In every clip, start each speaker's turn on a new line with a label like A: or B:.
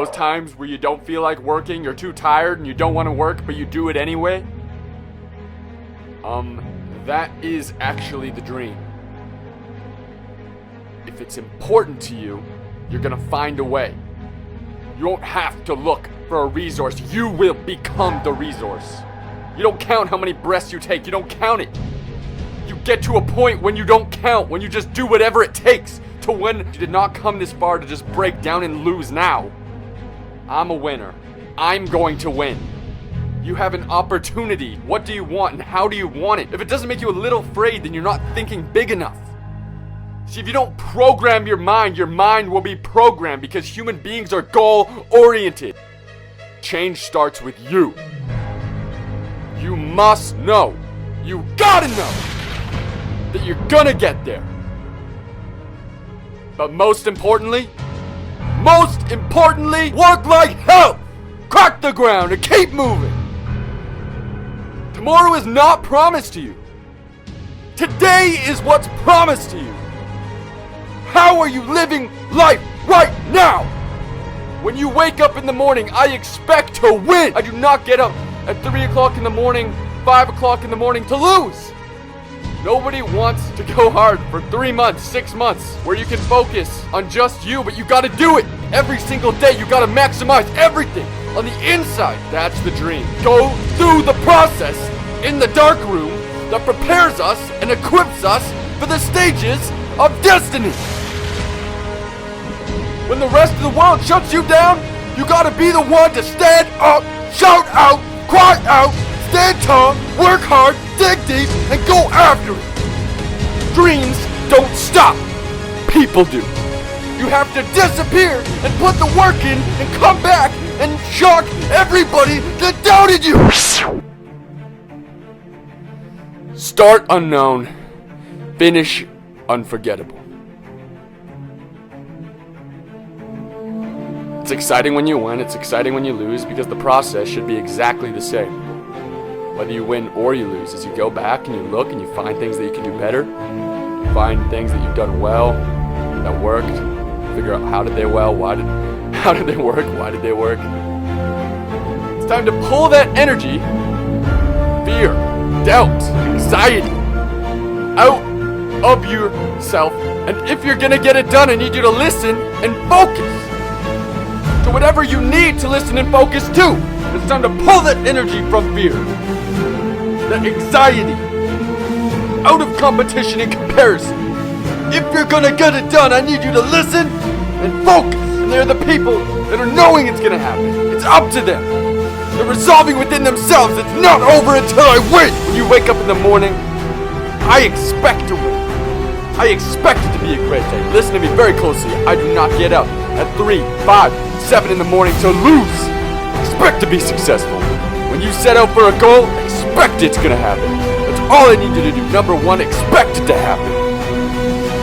A: Those times where you don't feel like working, you're too tired and you don't want to work, but you do it anyway. That is actually the dream. If it's important to you, you're gonna find a way. You won't have to look for a resource. You will become the resource. You don't count how many breaths you take. You don't count it. You get to a point when you don't count, when you just do whatever it takes to win. You did not come this far to just break down and lose now. I'm a winner. I'm going to win. You have an opportunity. What do you want and how do you want it? If it doesn't make you a little afraid, then you're not thinking big enough. See, if you don't program your mind will be programmed because human beings are goal-oriented. Change starts with you. You must know. You gotta know that you're gonna get there. But most importantly, work like hell. Crack the ground and keep moving. Tomorrow is not promised to you. Today is what's promised to you. How are you living life right now? When you wake up in the morning, I expect to win. I do not get up at 3 o'clock in the morning, 5 o'clock in the morning to lose. Nobody wants to go hard for 3 months, 6 months, where you can focus on just you, but you gotta do it. Every single day, you gotta maximize everything on the inside. That's the dream. Go through the process in the dark room that prepares us and equips us for the stages of destiny. When the rest of the world shuts you down, you gotta be the one to stand up, shout out, cry out, stand tall, work hard, dig deep, and go after it. Dreams don't stop. People do. You have to disappear and put the work in and come back and shock everybody that doubted you. Start unknown, finish unforgettable. It's exciting when you win, it's exciting when you lose, because the process should be exactly the same. Whether you win or you lose, as you go back and you look and you find things that you can do better, you find things that you've done well, that worked, figure out how did they work, why did they work. It's time to pull that energy, fear, doubt, anxiety, out of yourself. And if you're gonna get it done, I need you to listen and focus to whatever you need to listen and focus to. It's time to pull that energy from fear, that anxiety, out of competition and comparison. If you're gonna get it done, I need you to listen and focus. And they're the people that are knowing it's gonna happen. It's up to them. They're resolving within themselves. It's not over until I win. When you wake up in the morning, I expect to win. I expect it to be a great day. Listen to me very closely. I do not get up at 3, 5, 7 in the morning to lose. Expect to be successful. When you set out for a goal, expect it's gonna happen. That's all I need you to do. Number one, expect it to happen.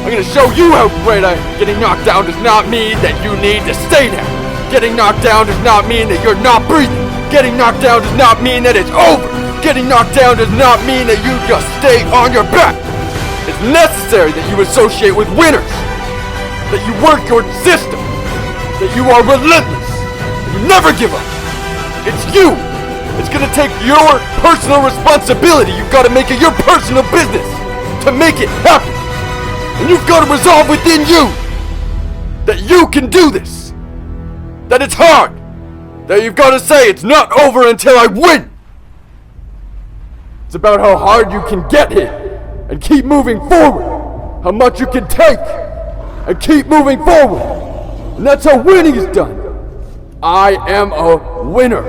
A: I'm gonna show you how great I am. Getting knocked down does not mean that you need to stay down. Getting knocked down does not mean that you're not breathing. Getting knocked down does not mean that it's over. Getting knocked down does not mean that you just stay on your back. It's necessary that you associate with winners, that you work your system, that you are relentless, that you never give up. It's you. It's gonna take your personal responsibility. You've got to make it your personal business to make it happen. And you've got to resolve within you that you can do this, that it's hard, that you've got to say it's not over until I win. It's about how hard you can get hit and keep moving forward, how much you can take and keep moving forward. And that's how winning is done. I am a winner.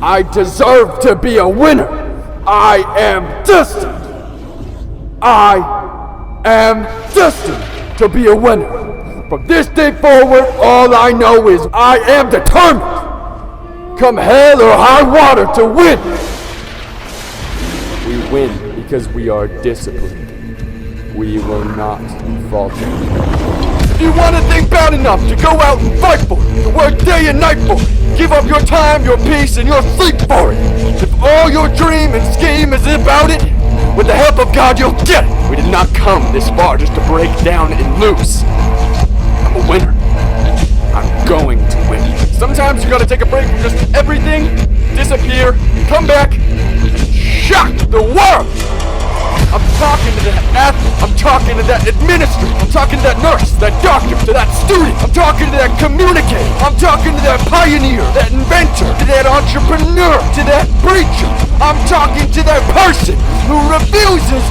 A: I deserve to be a winner. I am destined. I am destined to be a winner. From this day forward, all I know is I am determined, come hell or high water, to win. We win because we are disciplined. We will not falter. If you want a thing bad enough to go out and fight for it, to work day and night for it, give up your time, your peace, and your sleep for it. If all your dream and scheme is about it, with the help of God, you'll get it. We did not come this far just to break down and lose. I'm a winner. I'm going to win. Sometimes you gotta take a break from just everything, disappear, come back, and shock the world. I'm talking to that athlete, I'm talking to that administrator, I'm talking to that nurse, that doctor, to that student, I'm talking to that communicator, I'm talking to that pioneer, that inventor, to that entrepreneur, to that preacher. I'm talking to that person who refuses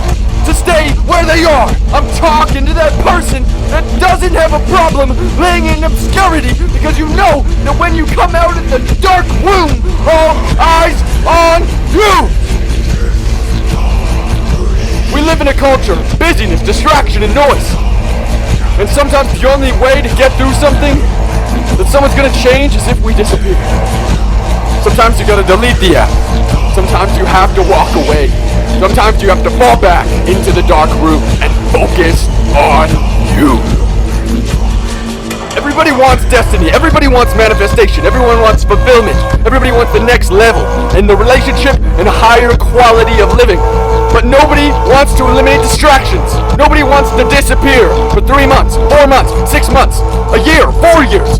A: to stay where they are. I'm talking to that person that doesn't have a problem laying in obscurity, because you know that when you come out of the dark room, all eyes on you. We live in a culture of busyness, distraction, and noise. And sometimes the only way to get through something that someone's gonna change is if we disappear. Sometimes you gotta delete the app. Sometimes you have to walk away. Sometimes you have to fall back into the dark room and focus on you. Everybody wants destiny. Everybody wants manifestation. Everyone wants fulfillment. Everybody wants the next level in the relationship and a higher quality of living. But nobody wants to eliminate distractions. Nobody wants to disappear for 3 months, 4 months, 6 months, a year, 4 years,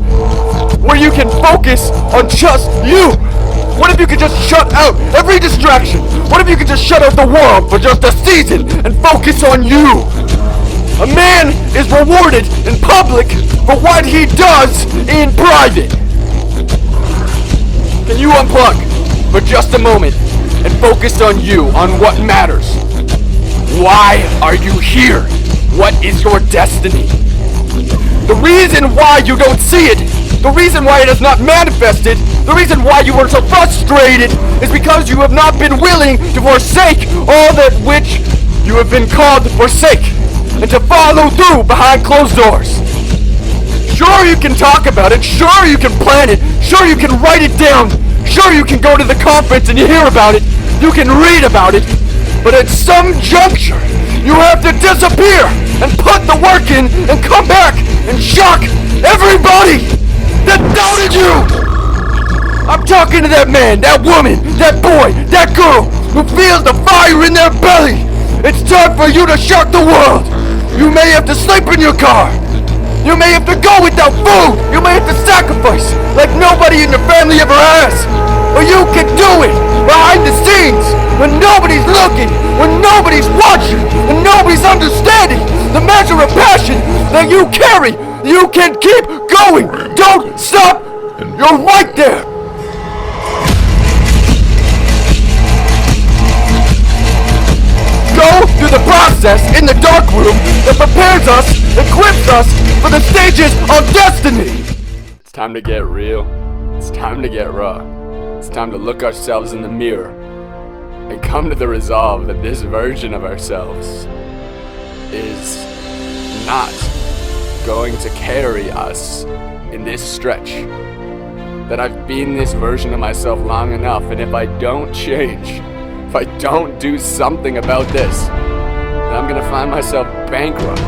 A: where you can focus on just you. What if you could just shut out every distraction? What if you could just shut out the world for just a season and focus on you? A man is rewarded in public for what he does in private. Can you unplug for just a moment and focus on you, on what matters? Why are you here? What is your destiny? The reason why you don't see it, the reason why it has not manifested, the reason why you are so frustrated is because you have not been willing to forsake all that which you have been called to forsake, and to follow through behind closed doors. Sure, you can talk about it, sure you can plan it, sure you can write it down, sure you can go to the conference and you hear about it, you can read about it, but at some juncture, you have to disappear and put the work in and come back and shock everybody that doubted you. I'm talking to that man, that woman, that boy, that girl who feels the fire in their belly. It's time for you to shock the world. You may have to sleep in your car. You may have to go without food. You may have to sacrifice like nobody in your family ever has. But you can do it behind the scenes when nobody's looking, when nobody's watching, when nobody's understanding the measure of passion that you carry. You can keep going. Don't stop. You're right there. Go through the process in the dark room that prepares us, equips us for the stages of destiny. It's time to get real. It's time to get raw. It's time to look ourselves in the mirror and come to the resolve that this version of ourselves is not going to carry us in this stretch. That I've been this version of myself long enough, and if I don't change, if I don't do something about this, then I'm gonna find myself bankrupt.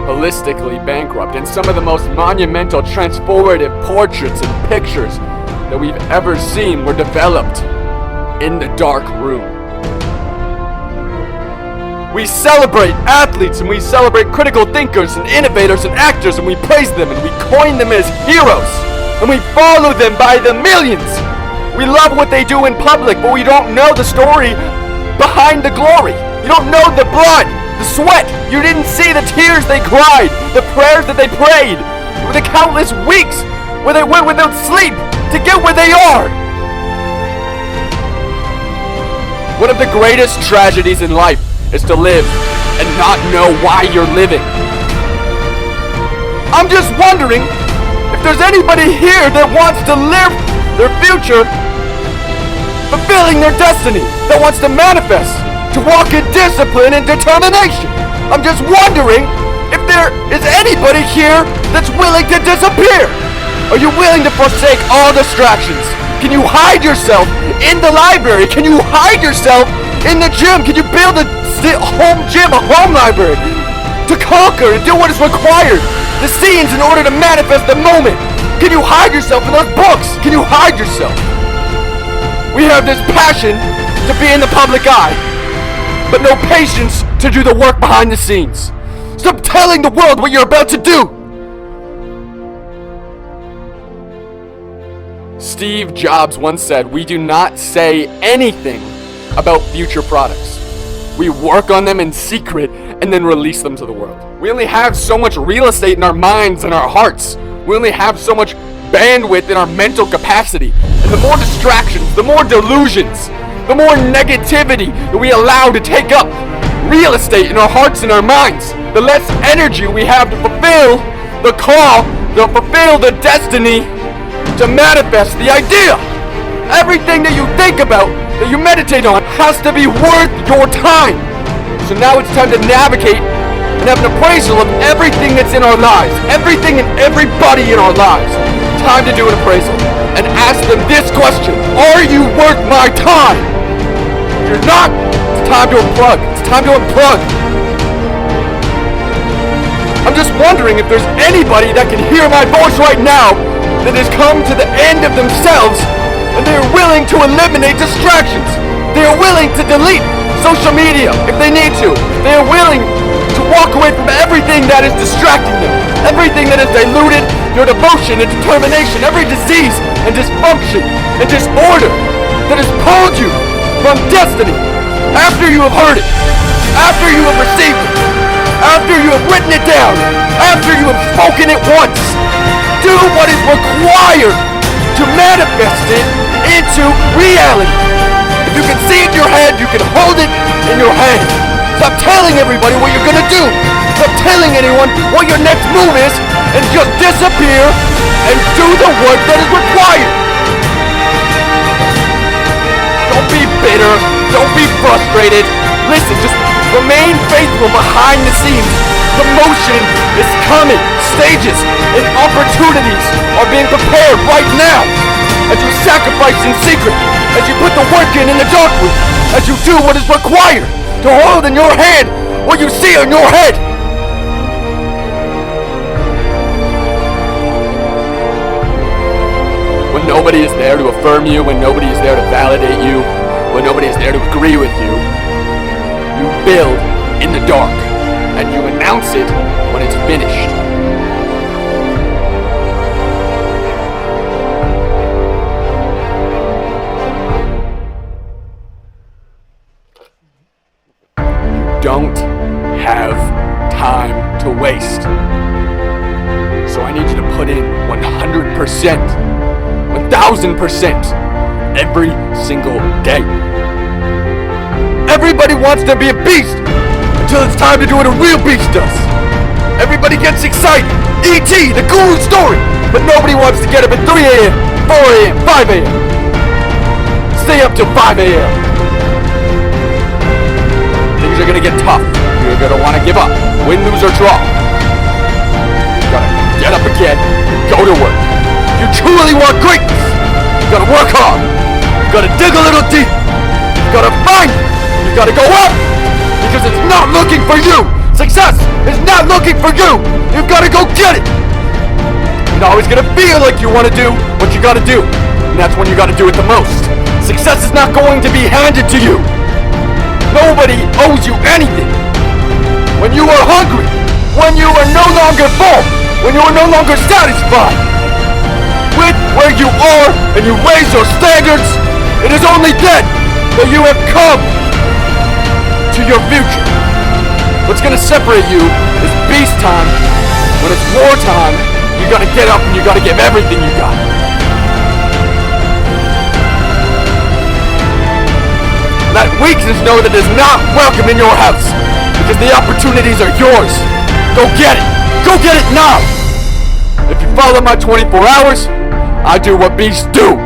A: Holistically bankrupt. And some of the most monumental, transformative portraits and pictures that we've ever seen were developed in the dark room. We celebrate athletes and we celebrate critical thinkers and innovators and actors, and we praise them and we coin them as heroes, and we follow them by the millions. We love what they do in public, but we don't know the story behind the glory. You don't know the blood, the sweat. You didn't see the tears they cried, the prayers that they prayed, the countless weeks where they went without sleep to get where they are. One of the greatest tragedies in life is to live and not know why you're living. I'm just wondering if there's anybody here that wants to live their future fulfilling their destiny, that wants to manifest, to walk in discipline and determination. I'm just wondering if there is anybody here that's willing to disappear. Are you willing to forsake all distractions? Can you hide yourself in the library? Can you hide yourself in the gym? Can you build a home gym, a home library to conquer and do what is required? The scenes in order to manifest the moment. Can you hide yourself in those books? Can you hide yourself? We have this passion to be in the public eye, but no patience to do the work behind the scenes. Stop telling the world what you're about to do. Steve Jobs once said, we do not say anything about future products. We work on them in secret and then release them to the world. We only have so much real estate in our minds and our hearts. We only have so much bandwidth in our mental capacity. And the more distractions, the more delusions, the more negativity that we allow to take up real estate in our hearts and our minds, the less energy we have to fulfill the call, to fulfill the destiny, to manifest the idea. Everything that you think about, that you meditate on, has to be worth your time. So now it's time to navigate and have an appraisal of everything that's in our lives, everything and everybody in our lives. Time to do an appraisal and ask them this question: are you worth my time? If you're not, it's time to unplug. It's time to unplug. I'm just wondering if there's anybody that can hear my voice right now that has come to the end of themselves and they're willing to eliminate distractions. They are willing to delete social media if they need to. They are willing to walk away from everything that is distracting them, everything that has diluted your devotion and determination, every disease and dysfunction and disorder that has pulled you from destiny. After you have heard it, after you have received it, after you have written it down, after you have spoken it once, do what is required to manifest it into reality. If you can see it in your head, you can hold it in your hand. Stop telling everybody what you're gonna do. Stop telling anyone what your next move is, and just disappear and do the work that is required. Don't be bitter. Don't be frustrated. Listen, just remain faithful behind the scenes. The motion is coming. Stages and opportunities are being prepared right now. As you sacrifice in secret, as you put the work in the dark room, as you do what is required to hold in your hand what you see in your head. When nobody is there to affirm you, when nobody is there to validate you, when nobody is there to agree with you, you build in the dark, and you announce it when it's finished. You don't have time to waste. So I need you to put in 100%, 1,000% every single day. Everybody wants to be a beast until it's time to do what a real beast does. Everybody gets excited. E.T., the guru story. But nobody wants to get up at 3 a.m., 4 a.m., 5 a.m. Stay up till 5 a.m. Things are gonna get tough. You're gonna want to give up. Win, lose, or draw. You gotta get up again and go to work. If you truly want greatness, you gotta work hard. You gotta dig a little deep. You gotta find it. You gotta go up, because it's not looking for you. Success is not looking for you. You've gotta go get it. You're always gonna feel like you wanna do what you gotta do, and that's when you gotta do it the most. Success is not going to be handed to you. Nobody owes you anything. When you are hungry, when you are no longer full, when you are no longer satisfied with where you are and you raise your standards, it is only then that you have come to your future. What's gonna separate you is beast time. When it's war time, you gotta get up and you gotta give everything you got. Let weakness know that it is not welcome in your house, because the opportunities are yours. Go get it. Go get it now. If you follow my 24 hours, I do what beasts do.